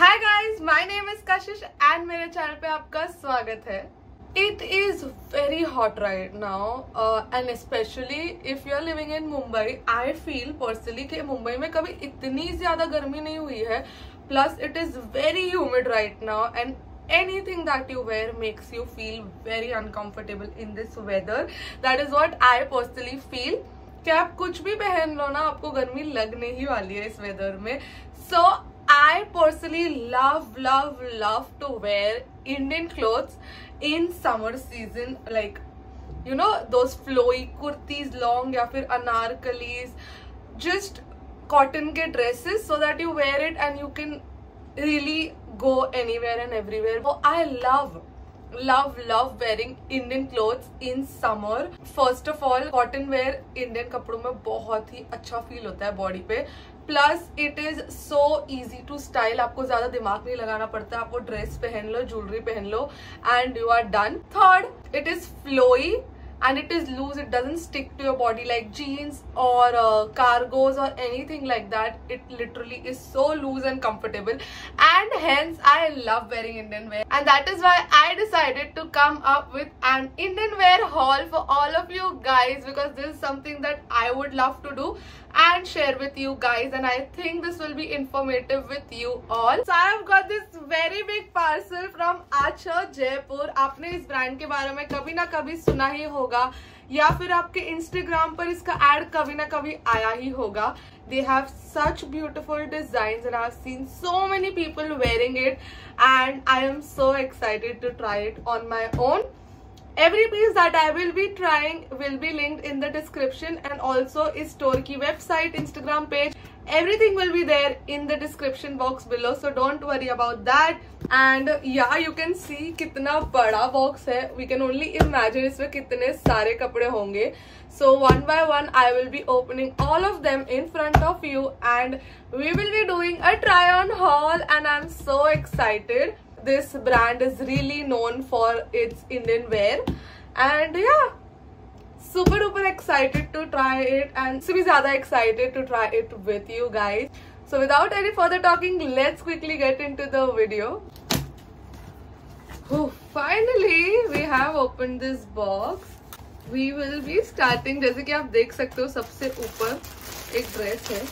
Hi guys, my name is Kashish and मेरे channel पे आपका स्वागत है। It is very hot right now and specially if you are living in Mumbai. I feel personally कि मुंबई में कभी इतनी ज्यादा गर्मी नहीं हुई है। Plus it is very humid right now and anything that you wear makes you feel very uncomfortable in this weather. That is what I personally feel कि आप कुछ भी पहन लो ना, आपको गर्मी लगने ही वाली है इस वेदर में। So I personally love to wear Indian clothes in summer season, like you know those flowy kurtis long या फिर अनारकलीज, just cotton के dresses so that you wear it and you can really go anywhere and everywhere. So I love wearing Indian clothes in summer. First of all, cotton wear Indian कपड़ों में बहुत ही अच्छा feel होता है body पे। Plus it is so easy to style, आपको ज्यादा दिमाग नहीं लगाना पड़ता, आपको ड्रेस पहन लो, ज्वेलरी पहन लो and you are done. Third, it is flowy and it is loose. It doesn't stick to your body like jeans or cargos or anything like that. It literally is so loose and comfortable, and hence I love wearing Indian wear, and that is why I decided to come up with an Indian wear haul for all of you guys, because this is something that I would love to do and share with you guys, and I think this will be informative with you all. So I have got this very big parcel from Acha Jaipur. आपने इस brand के बारे में कभी ना कभी सुना ही होगा या फिर आपके इंस्टाग्राम पर इसका एड कभी ना कभी आया ही होगा। They have such beautiful designs and I have seen so many people wearing it, and I am so excited to try it on my own. Every piece that I will be trying will be linked in the description, and also is store की website, Instagram page, everything will be there in the description box below, so don't worry about that. And yeah, you can see कितना बड़ा box है, we can only imagine इसमें कितने सारे कपड़े होंगे। So one by one I will be opening all of them in front of you, and we will be doing a try on haul, and I'm so excited. This brand is really known for its Indian wear, and yeah, super duper excited to try it, and so zyada excited to try it with you guys. So without any further talking, let's quickly get into the video. Finally we have opened this box. We will be starting, जैसे कि आप देख सकते हो सबसे ऊपर एक dress है।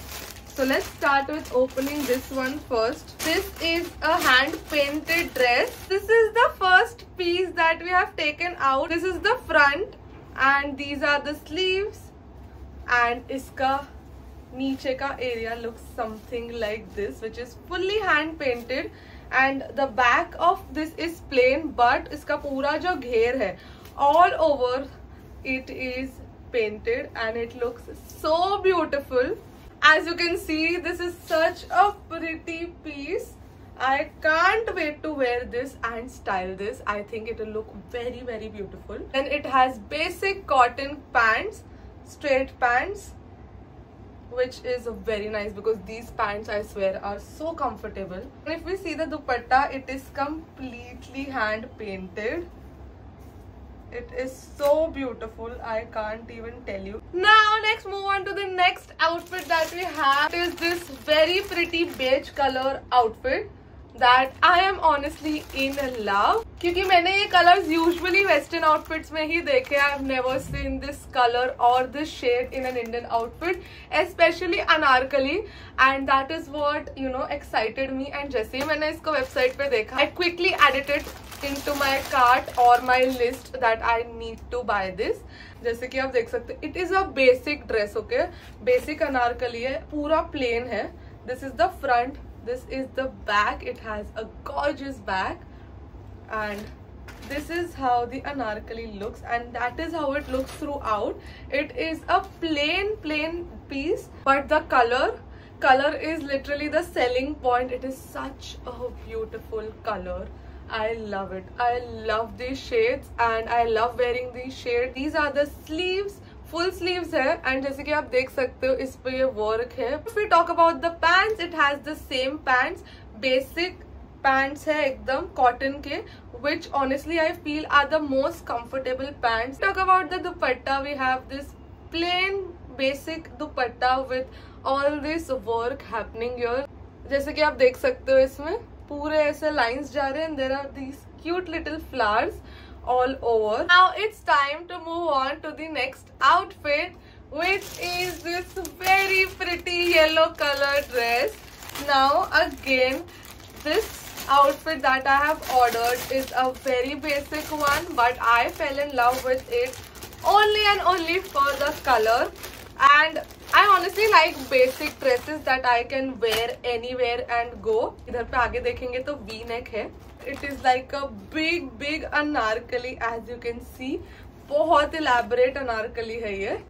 So let's start with opening this one first. This is a hand painted dress. This is the first piece that we have taken out. This is the front and these are the sleeves, and इसका नीचे का area looks something like this, which is fully hand painted, and the back of this is plain, but इसका पूरा जो घेर है all over it is painted and it looks so beautiful. As you can see, this is such a pretty piece. I can't wait to wear this and style this. I think it will look very beautiful. And it has basic cotton pants, straight pants, which is very nice because these pants I swear are so comfortable. And if we see the dupatta, it is completely hand painted. It is so beautiful, I can't even tell you. Now let's move on to the next outfit that we have. It is this very pretty beige color outfit that I am honestly in love, क्योंकि मैंने ये colors usually western outfits में ही देखे। I have never seen this color or this shade in an Indian outfit, especially anarkali, and that is what you know excited me. And जैसे ही मैंने इसको website पे देखा, I quickly added it into my cart or my list that I need to buy this. जैसे कि आप देख सकते हो, it is a basic dress, okay? Basic Anarkali है, पूरा plain है। This is the front, this is the back. It has a gorgeous back, and this is how the anarkali looks, and that is how it looks throughout. It is a plain piece, but the color is literally the selling point. It is such a beautiful color. I love it. I love these shades and I love wearing these shades. These are the sleeves, full sleeves है, and जैसे कि आप देख सकते हो इस पे ये work है. If we talk about the pants, it has the same pants, basic pants है एकदम cotton के, which honestly I feel are the most comfortable pants. Talk about the dupatta, we have this plain basic dupatta with all this work happening here. जैसे कि आप देख सकते हो इसमें पूरे ऐसे lines जा रहे हैं and there are these cute little flowers all over. Now it's time to move on to the next outfit, which is this very pretty yellow color dress. Now again, this outfit that I have ordered is a very basic one, but I fell in love with it only and only for the color. And I honestly like basic dresses that I can wear anywhere and go. इधर पे आगे देखेंगे तो V neck है. It is like a big anarkali, as you can see. बहुत elaborate anarkali है ये.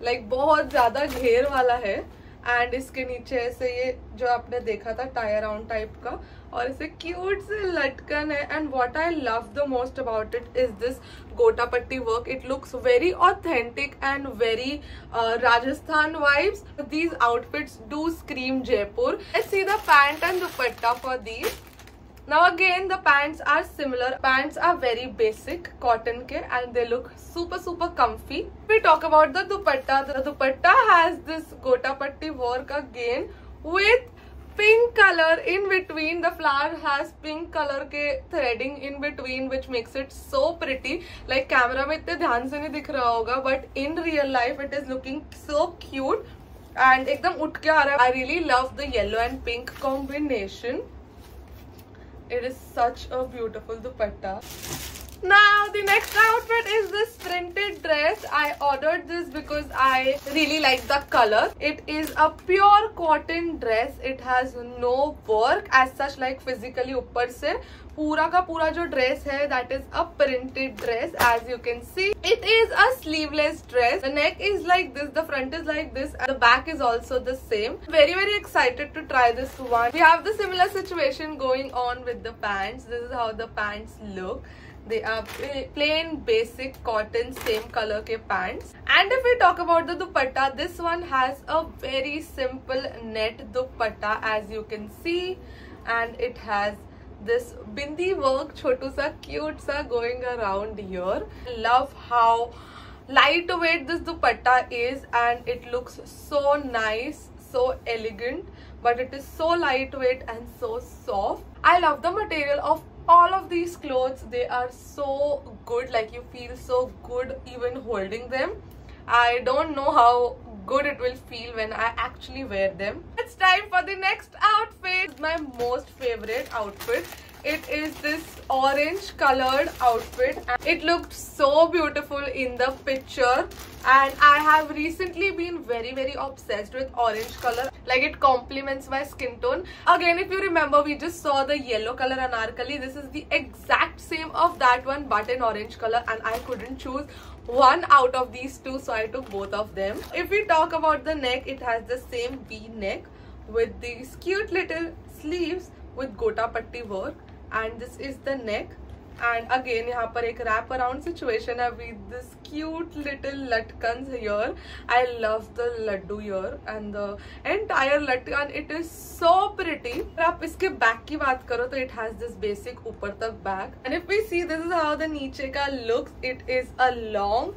Like बहुत ज़्यादा घेर वाला है. एंड इसके नीचे ऐसे ये जो आपने देखा था टाई अराउंड टाइप का, और ऐसे क्यूट से लटकन है. And what I love the most about it is this गोटा पट्टी work. It looks very authentic and very Rajasthan vibes. These outfits do scream Jaipur. Let's see the pant and dupatta for these. Now again the pants are similar. Pants are very basic cotton ke and they look super comfy. We talk about the dupatta. The dupatta has this gota patti work again with pink color in between. The flower has pink color ke threading in between, which makes it so pretty. Like camera में इतने ध्यान से नहीं दिख रहा होगा, but in real life it is looking so cute and एकदम उठ के आ रहा है. I really love the yellow and pink combination. It is such a beautiful dupatta. Now the next outfit is this printed dress. I ordered this because I really like the color. It is a pure cotton dress. It has no work as such, like physically ऊपर से पूरा का पूरा जो dress है that is a printed dress. As you can see, it is a sleeveless dress. The neck is like this, the front is like this, and the back is also the same. Very excited to try this one. We have the similar situation going on with the pants. This is how the pants look. They are plain basic cotton same color ke pants. And if we talk about the dupatta, this one has a very simple net dupatta, as you can see, and it has this bindi work chotu sa cute sa going around here. Love how lightweight this dupatta is, and it looks so nice, so elegant, but it is so lightweight and so soft. I love the material of all of these clothes. They are so good, like you feel so good even holding them. I don't know how good it will feel when I actually wear them. It's time for the next outfit. My most favorite outfit. It is this orange colored outfit. It looked so beautiful in the picture, and I have recently been very obsessed with orange color. Like it complements my skin tone. Again, if you remember, we just saw the yellow color anarkali. This is the exact same of that one, but in orange color, and I couldn't choose one out of these two, so I took both of them. If we talk about the neck, it has the same V neck with these cute little sleeves with gota patti work, and this is the neck. And again यहाँ पर एक wrap around situation है with this cute little latkans here. I love the laddu here and the entire latkan. It is so pretty. अगर आप इसके back की बात करो तो it has this basic ऊपर तक back. And if we see, this is how the नीचे का looks. It is a long,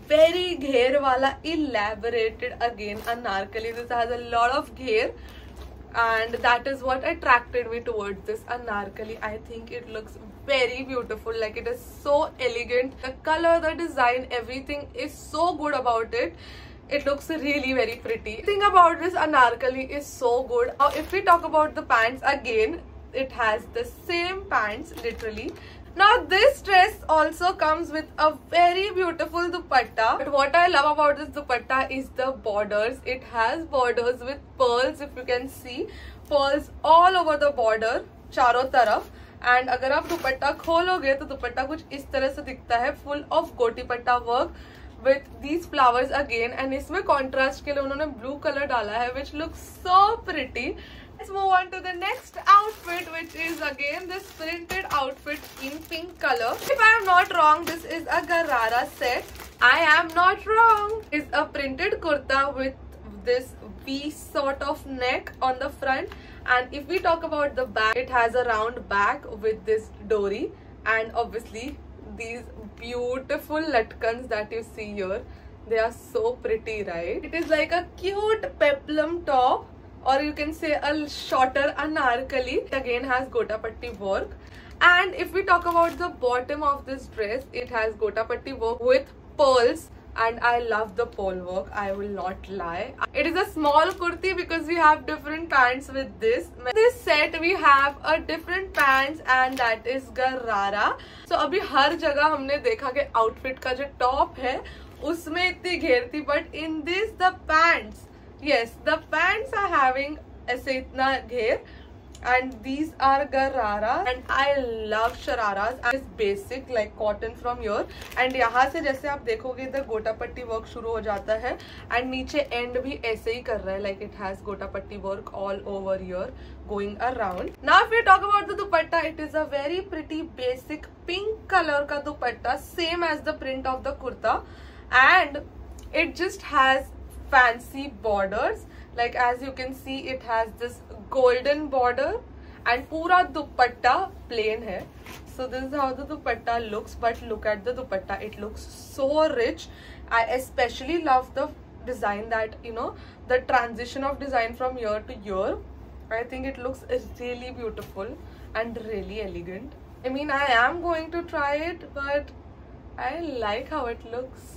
very घेर वाला elaborated again anarkali. This has a lot of घेर, and that is what attracted me towards this anarkali. I think it looks very beautiful. Like it is so elegant. The color, the design, everything is so good about it. It looks really very pretty. The thing about this anarkali is so good. Now if we talk about the pants, again it has the same pants literally. Now this dress also comes with a very beautiful dupatta. But what I love about this dupatta is the borders. It has borders with pearls, if you can see. Pearls all over the border, चारों तरफ. And अगर आप दुपट्टा खोलोगे तो दुपट्टा कुछ इस तरह से दिखता है, फुल ऑफ गोटी पट्टा work with these flowers again. And इसमें कॉन्ट्रास्ट के लिए उन्होंने ब्लू कलर डाला है, which looks so pretty. Let's move on to the next outfit, which is again this printed outfit in pink color. If I am not wrong, this is a Garara set. I am not wrong. It's a printed kurta with this V sort of neck on the front. And if we talk about the back, it has a round back with this dori, and obviously these beautiful latkans that you see here. They are so pretty, right? It is like a cute peplum top or you can say a shorter anarkali. It again has gotapatti work. And if we talk about the bottom of this dress, it has gotapatti work with pearls, and I love the pearl work, I will not lie. It is a small kurti because we have different pants with this. In this set we have a different pants and that is garara. So अभी हर जगह हमने देखा कि outfit का जो top है उसमें इतनी घेर थी, but in this the pants, yes, the pants are having ऐसे इतना घेर. And these are garara and I love shararas and it's basic like cotton from here. And यहाँ से जैसे आप देखोगे इधर गोटापट्टी वर्क शुरू हो जाता है and नीचे end भी ऐसे ही कर रहा है, like it has gota patti work all over here going around. Now if we talk about the dupatta, it is a very pretty basic pink color का दुपट्टा, same as the print of the kurta, and it just has fancy borders. Like as you can see, it has this golden border and pura dupatta plain hai. So this is how the dupatta looks, but look at the dupatta, it looks so rich. I especially love the design, that you know, the transition of design from here to here. I think it looks really beautiful and really elegant. I mean, I am going to try it, but I like how it looks.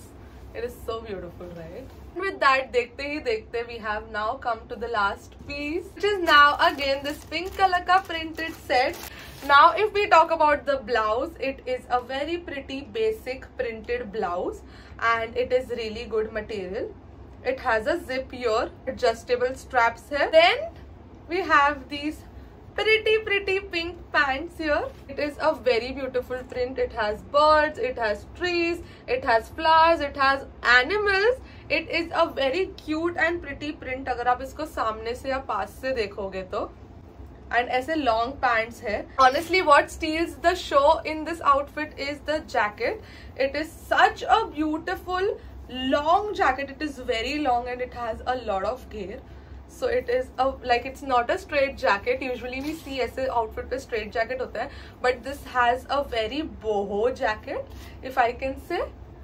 It is so beautiful, right? With that, dekhte hi dekhte, we have now come to the last piece, which is now again this pink color ka printed set. Now if we talk about the blouse, it is a very pretty basic printed blouse and it is really good material. It has a zip here, adjustable straps here. Then we have these pretty pink pants here. It is a very beautiful print. It has birds, it has trees, it has flowers, it has animals. It is a very cute and pretty print अगर आप इसको सामने से या पास से देखोगे तो. And ऐसे long pants है. Honestly, what steals the show in this outfit is the jacket. It is such a beautiful long jacket. It is very long and it has a lot of gear. So it is a, like, it's not a straight jacket. Usually we see ऐसे outfit पे straight jacket होता है, but this has a very boho jacket, if I can say.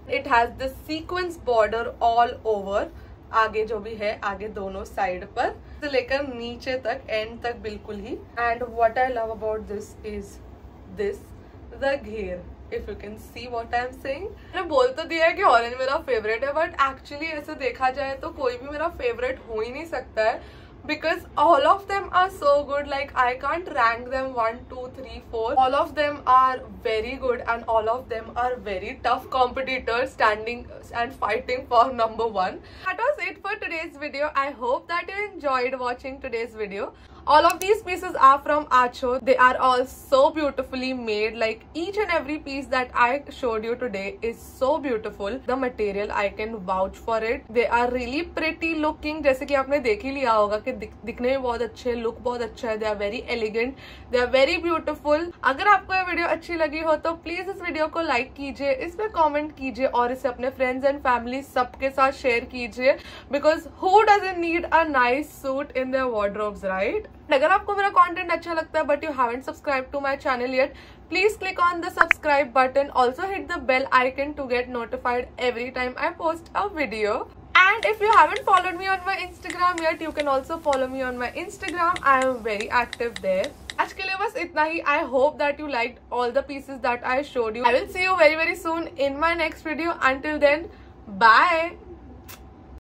It has the sequence border all over. आगे जो भी है, आगे दोनों साइड पर से लेकर नीचे तक, एंड तक बिल्कुल ही. And what I love about this is this, the घेर. If you can see what I am saying. मैंने बोल तो दिया है कि ऑरेंज मेरा फेवरेट है, बट एक्चुअली ऐसे देखा जाए तो कोई भी मेरा फेवरेट हो ही नहीं सकता है, because all of them are so good. Like I can't rank them 1, 2, 3, 4. All of them are very good and all of them are very tough competitors standing and fighting for number 1. That was it for today's video. I hope that you enjoyed watching today's video. All of these pieces are from Acho. They are all so beautifully made. Like each and every piece that I showed you today is so beautiful. The material, I can vouch for it. They are really pretty looking. जैसे कि आपने देख ही लिया होगा कि दिखने में बहुत अच्छे, look बहुत अच्छा है. They are very elegant. They are very beautiful. अगर आपको ये वीडियो अच्छी लगी हो तो प्लीज इस वीडियो को लाइक कीजिए, इस पे कमेंट कीजिए और इसे अपने फ्रेंड्स एंड फैमिली सबके साथ शेयर कीजिए. Because who doesn't need a nice suit in their wardrobes, right? अगर आपको मेरा कंटेंट अच्छा लगता है but you haven't subscribe to my channel yet, please click on the subscribe button. Also hit the bell icon to get notified every time I post a video. And if you haven't followed me on my Instagram yet, you can also follow me on my Instagram. I am very active there. आज के लिए बस इतना ही. I hope that you liked all the pieces that I showed you. I will see you very soon in my next video. Until then, bye.